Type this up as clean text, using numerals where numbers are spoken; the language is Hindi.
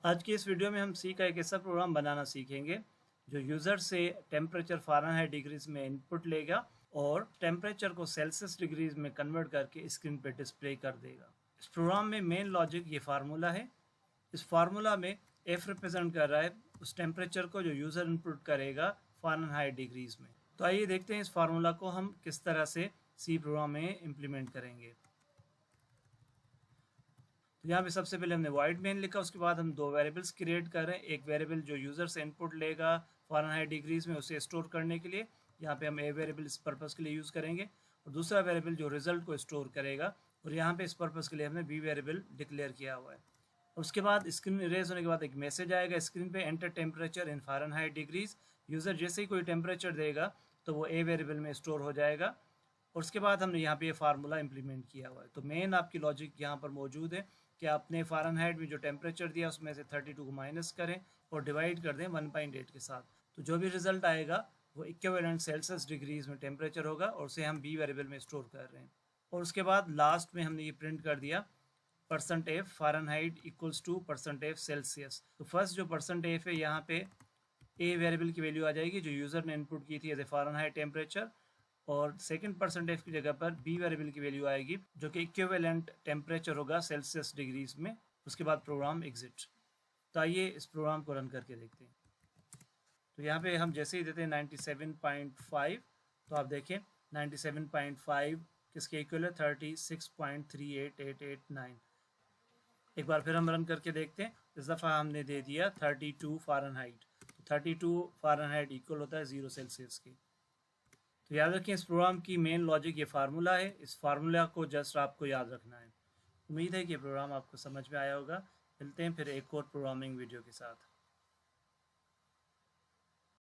आज की इस वीडियो में हम सी का एक ऐसा प्रोग्राम बनाना सीखेंगे जो यूज़र से टेम्परेचर फ़ारेनहाइट डिग्रीज में इनपुट लेगा और टेम्परेचर को सेल्सियस डिग्रीज में कन्वर्ट करके स्क्रीन पे डिस्प्ले कर देगा। इस प्रोग्राम में मेन लॉजिक ये फार्मूला है। इस फार्मूला में एफ रिप्रेजेंट कर रहा है उस टेम्परेचर को जो यूज़र इनपुट करेगा फ़ारेनहाइट डिग्रीज में। तो आइए देखते हैं इस फार्मूला को हम किस तरह से सी प्रोग्राम में इम्प्लीमेंट करेंगे। यहाँ पे सबसे पहले हमने वॉइड मेन लिखा, उसके बाद हम दो वेरिएबल्स क्रिएट कर रहे हैं। एक वेरिएबल जो यूज़र से इनपुट लेगा फ़ारेनहाइट डिग्रीज में उसे स्टोर करने के लिए, यहाँ पे हम ए वेरिएबल इस पर्पज़ के लिए यूज़ करेंगे, और दूसरा वेरिएबल जो रिजल्ट को स्टोर करेगा, और यहाँ पे इस पर्पज़ के लिए हमने बी वेरिएबल डिक्लेयर किया हुआ है। उसके बाद स्क्रीन इरेज होने के बाद एक मैसेज आएगा स्क्रीन पे, enter temperature in Fahrenheit degrees. User जैसे ही कोई टेम्परेचर देगा तो वो ए वेरिएबल में स्टोर हो जाएगा। और उसके बाद हमने यहाँ पे ये फार्मूला इंप्लीमेंट किया हुआ है। तो मेन आपकी लॉजिक यहाँ पर मौजूद है कि आपने फ़ारेनहाइट में जो टेम्परेचर दिया उसमें से 32 को माइनस करें और डिवाइड कर दें 1.8 के साथ, तो जो भी रिजल्ट आएगा वो इक्विवेलेंट सेल्सियस डिग्रीज में टेम्परेचर होगा और उसे हम बी वेरिएबल में स्टोर कर रहे हैं। और उसके बाद लास्ट में हमने ये प्रिंट कर दिया %f Fahrenheit equals to %f Celsius. तो फर्स्ट जो %f है यहाँ पे ए वेरिएबल की वैल्यू आ जाएगी जो यूज़र ने इनपुट की थी एज ए फ़ारेनहाइट टेम्परेचर, और सेकंड %f की जगह पर बी वेरिएबल की वैल्यू आएगी जो कि इक्विवेलेंट टेम्परेचर होगा सेल्सियस डिग्रीज में। उसके बाद प्रोग्राम एग्जिट। तो आइए इस प्रोग्राम को रन करके देखते हैं। तो यहाँ पे हम जैसे ही देते हैं 97.5, तो आप देखें 97.5 किसके इक्वल है 36.38889। एक बार फिर हम रन करके देखते हैं। इस दफ़ा हमने दे दिया 32 फ़ारेनहाइट। तो 32 फ़ारेनहाइट इक्वल होता है 0 सेल्सियस के। तो याद रखें इस प्रोग्राम की मेन लॉजिक ये फार्मूला है। इस फार्मूला को जस्ट आपको याद रखना है। उम्मीद है कि ये प्रोग्राम आपको समझ में आया होगा। मिलते हैं फिर एक और प्रोग्रामिंग वीडियो के साथ।